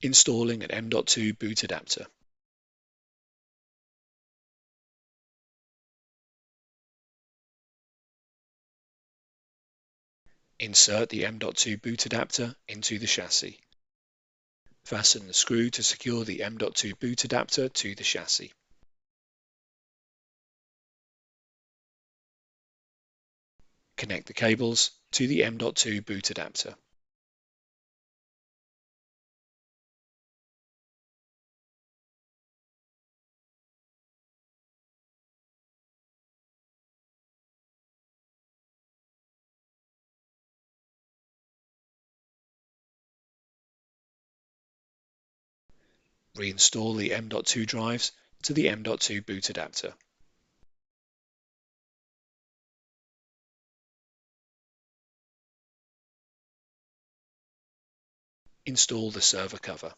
Installing an M.2 boot adapter. Insert the M.2 boot adapter into the chassis. Fasten the screw to secure the M.2 boot adapter to the chassis. Connect the cables to the M.2 boot adapter. Reinstall the M.2 drives to the M.2 boot adapter. Install the server cover.